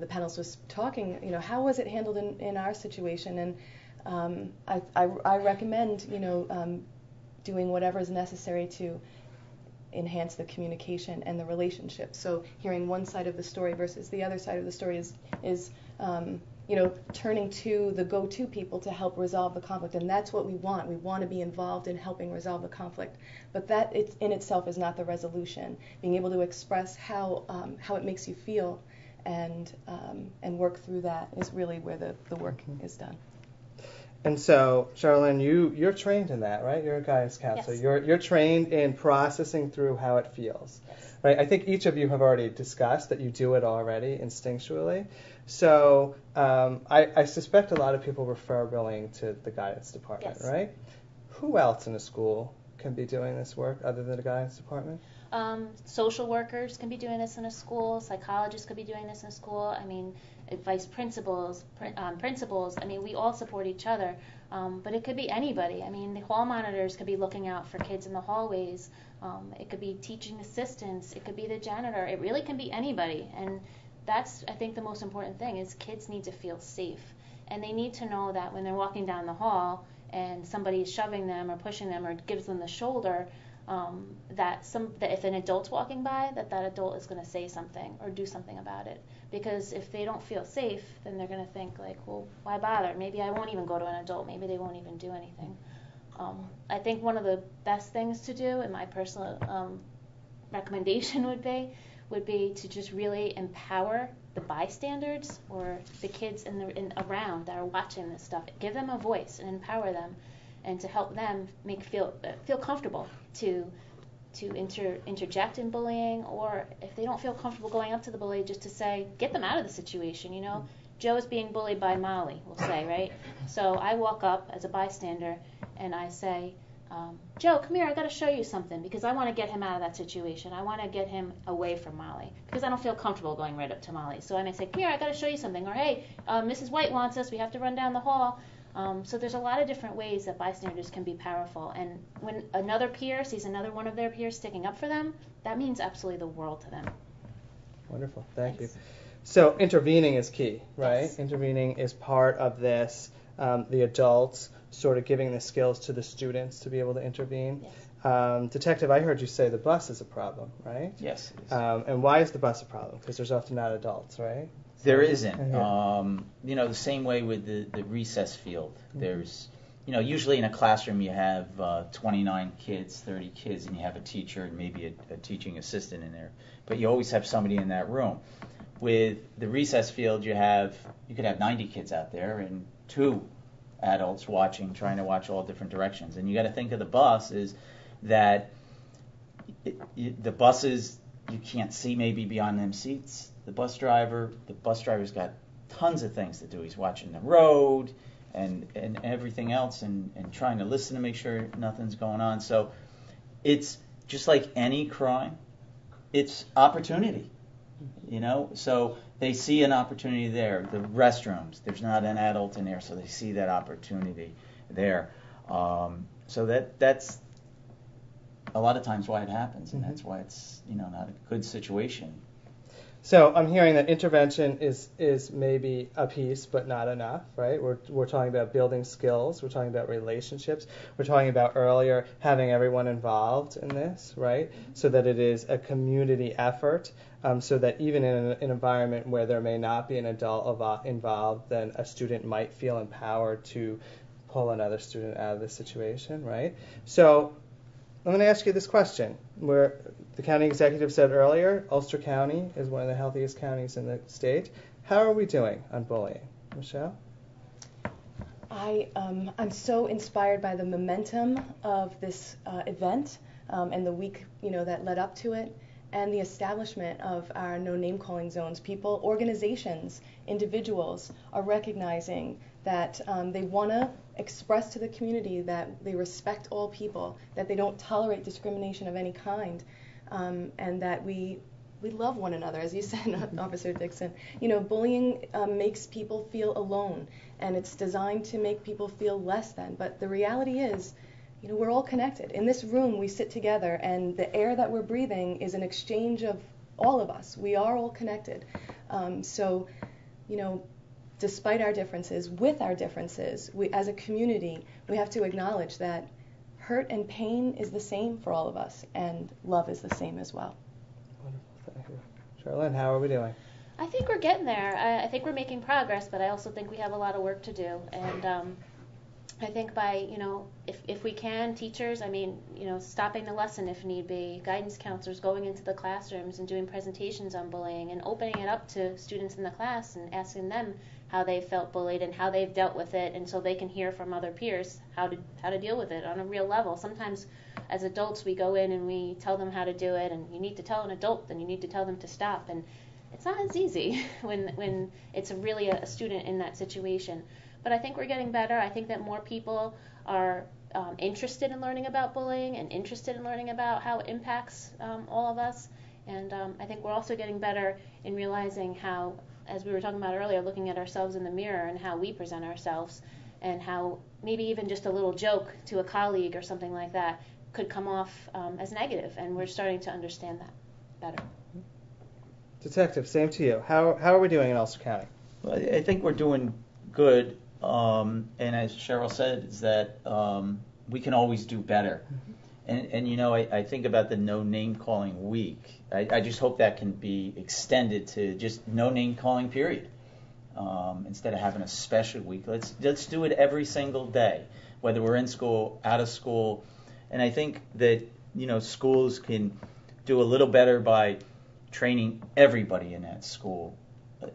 panelists was talking, how was it handled in our situation? And I recommend, doing whatever is necessary to enhance the communication and the relationship. So hearing one side of the story versus the other side of the story is turning to the go-to people to help resolve the conflict, and that's what we want. We want to be involved in helping resolve the conflict, but that in itself is not the resolution. Being able to express how it makes you feel and work through that is really where the work is done. And so, Charlene, you're trained in that, right? You're a guidance counselor. Yes. You're trained in processing through how it feels. Yes. Right? I think each of you have already discussed that you do it already instinctually. So I suspect a lot of people refer bullying to the guidance department, Yes. right? Who else in a school can be doing this work other than the guidance department? Social workers can be doing this in a school. Psychologists could be doing this in a school. I mean, vice principals, principals. I mean, we all support each other. But it could be anybody. I mean, the hall monitors could be looking out for kids in the hallways. It could be teaching assistants. It could be the janitor. It really can be anybody. And that's, I think, the most important thing is kids need to feel safe. And they need to know that when they're walking down the hall and somebody is shoving them or pushing them or gives them the shoulder, that if an adult's walking by, that adult is going to say something or do something about it. Because if they don't feel safe, then they're going to think like, well, why bother? Maybe I won't even go to an adult. Maybe they won't even do anything. I think one of the best things to do, and my personal recommendation would be to just really empower the bystanders or the kids around that are watching this stuff. Give them a voice and empower them, and to help them feel comfortable to interject in bullying, or if they don't feel comfortable going up to the bully, just to say, get them out of the situation. Joe's being bullied by Molly, we'll say, right? So I walk up as a bystander and I say, Joe, come here, I got to show you something, because I want to get him out of that situation. I want to get him away from Molly, because I don't feel comfortable going right up to Molly. So I may say, come here, I got to show you something, or hey, Mrs. White wants us, we have to run down the hall. So there's a lot of different ways that bystanders can be powerful. And when another peer sees another one of their peers sticking up for them, that means absolutely the world to them. Wonderful. Thank Thanks. you. So intervening is key, right? Yes. Intervening is part of this, the adults sort of giving the skills to the students to be able to intervene. Yes. Detective, I heard you say the bus is a problem, right? Yes. It is. And why is the bus a problem? Because there's often not adults, right? There isn't. Yeah. The same way with the recess field. There's, usually in a classroom you have 29 kids, 30 kids, and you have a teacher and maybe a teaching assistant in there. But you always have somebody in that room. With the recess field, you could have 90 kids out there and 2 adults trying to watch all different directions. And you got to think of the bus is that the buses, you can't see maybe beyond them seats. The bus driver's got tons of things to do. He's watching the road and everything else and trying to listen to make sure nothing's going on. So it's just like any crime, it's opportunity, So they see an opportunity there. The restrooms, there's not an adult in there, so they see that opportunity there. So that's a lot of times why it happens, and that's why it's not a good situation. So I'm hearing that intervention is maybe a piece, but not enough, right? We're talking about building skills. We're talking about relationships. We're talking about earlier having everyone involved in this, right? So that it is a community effort, so that even in an environment where there may not be an adult involved, then a student might feel empowered to pull another student out of the situation, right? So I'm going to ask you this question. Where the county executive said earlier, Ulster County is one of the healthiest counties in the state. How are we doing on bullying? Michelle? I'm so inspired by the momentum of this event and the week, that led up to it, and the establishment of our no name calling zones. People, organizations, individuals are recognizing that they want to express to the community that they respect all people, that they don't tolerate discrimination of any kind, and that we love one another, as you said, Officer Dixon. Bullying makes people feel alone, and it's designed to make people feel less than. But the reality is, we're all connected. In this room, we sit together, and the air that we're breathing is an exchange of all of us. We are all connected. So, despite our differences, with our differences, we, as a community, we have to acknowledge that hurt and pain is the same for all of us, and love is the same as well. Wonderful, thank you. Charlene, how are we doing? I think we're getting there. I think we're making progress, but I also think we have a lot of work to do. And I think by, if we can, teachers, stopping the lesson if need be, guidance counselors going into the classrooms and doing presentations on bullying and opening it up to students in the class and asking them how they felt bullied and how they've dealt with it, and so they can hear from other peers how to deal with it on a real level. Sometimes as adults we go in and we tell them how to do it, and you need to tell an adult, then you need to tell them to stop, and it's not as easy when it's really a student in that situation. But I think we're getting better. I think that more people are interested in learning about bullying and interested in learning about how it impacts all of us. And I think we're also getting better in realizing how, as we were talking about earlier, looking at ourselves in the mirror and how we present ourselves, and how maybe even just a little joke to a colleague or something like that could come off as negative. And we're starting to understand that better. Detective, same to you. How are we doing in Ulster County? Well, I think we're doing good. And as Cheryl said, is that we can always do better. And I think about the no name calling week. I just hope that can be extended to just no name calling period. Instead of having a special week, let's do it every single day, whether we're in school, out of school. And I think that schools can do a little better by training everybody in that school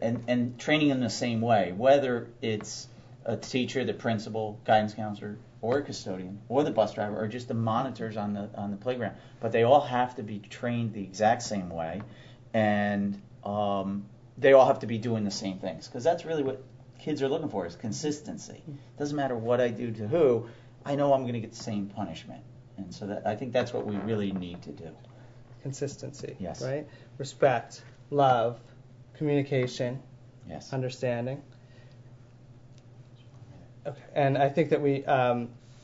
and training them the same way, whether it's a teacher, the principal, guidance counselor, or a custodian, or the bus driver, or just the monitors on the playground. But they all have to be trained the exact same way, and they all have to be doing the same things, because that's really what kids are looking for, is consistency. It doesn't matter what I do to who, I know I'm going to get the same punishment. And so I think that's what we really need to do. Consistency, yes. Right? Respect, love, communication, yes, understanding. Okay. And I think that we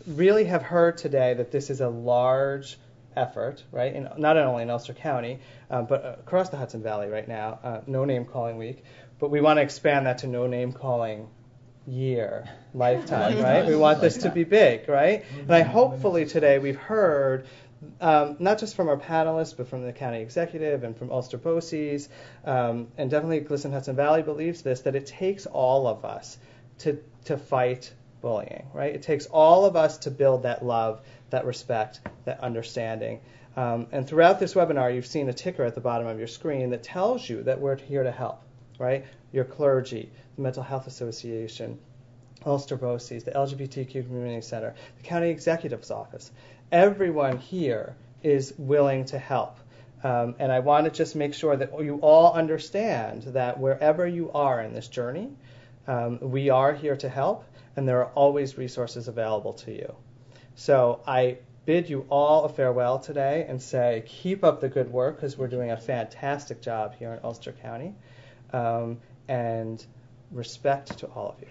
really have heard today that this is a large effort, right? Not only in Ulster County, but across the Hudson Valley right now, No Name Calling Week. But we want to expand that to No Name Calling Year, lifetime, right? We want this to be big, right? And hopefully today we've heard, not just from our panelists, but from the county executive and from Ulster BOCES, and definitely GLSEN Hudson Valley believes this, that it takes all of us to fight bullying, right? It takes all of us to build that love, that respect, that understanding. And throughout this webinar, you've seen a ticker at the bottom of your screen that tells you that we're here to help, right? Your clergy, the Mental Health Association, Ulster BOCES, the LGBTQ Community Center, the County Executive's Office. Everyone here is willing to help. And I want to just make sure that you all understand that wherever you are in this journey, we are here to help, and there are always resources available to you. So I bid you all a farewell today and say keep up the good work, because we're doing a fantastic job here in Ulster County, and respect to all of you.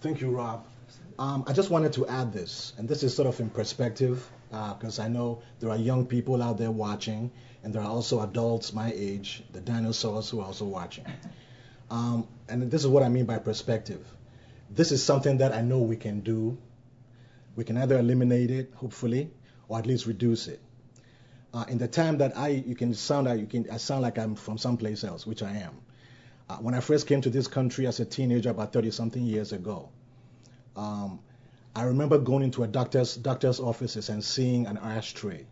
Thank you, Rob. I just wanted to add this, and this is sort of in perspective, because I know there are young people out there watching, and there are also adults my age, the dinosaurs, who are also watching. And this is what I mean by perspective. This is something that I know we can do. We can either eliminate it, hopefully, or at least reduce it. In the time that I sound like I'm from someplace else, which I am. When I first came to this country as a teenager about 30-something years ago, I remember going into a doctor's offices and seeing an ashtray.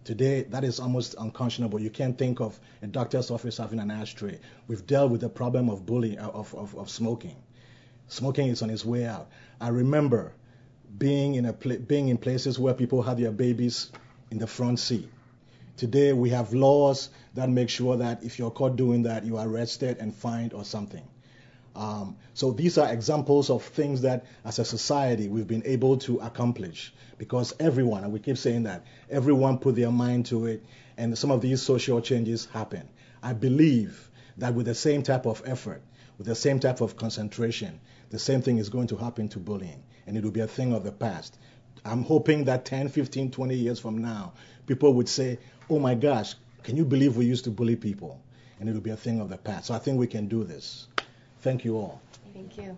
Today, that is almost unconscionable. You can't think of a doctor's office having an ashtray. We've dealt with the problem of bullying, of smoking. Smoking is on its way out. I remember being in places where people had their babies in the front seat. Today, we have laws that make sure that if you're caught doing that, you are arrested and fined or something. So these are examples of things that, as a society, we've been able to accomplish because everyone, and we keep saying that, everyone put their mind to it, and some of these social changes happen. I believe that with the same type of effort, with the same type of concentration, the same thing is going to happen to bullying, and it will be a thing of the past. I'm hoping that 10, 15, 20 years from now, people would say, oh my gosh, can you believe we used to bully people? And it will be a thing of the past. So I think we can do this. Thank you all. Thank you.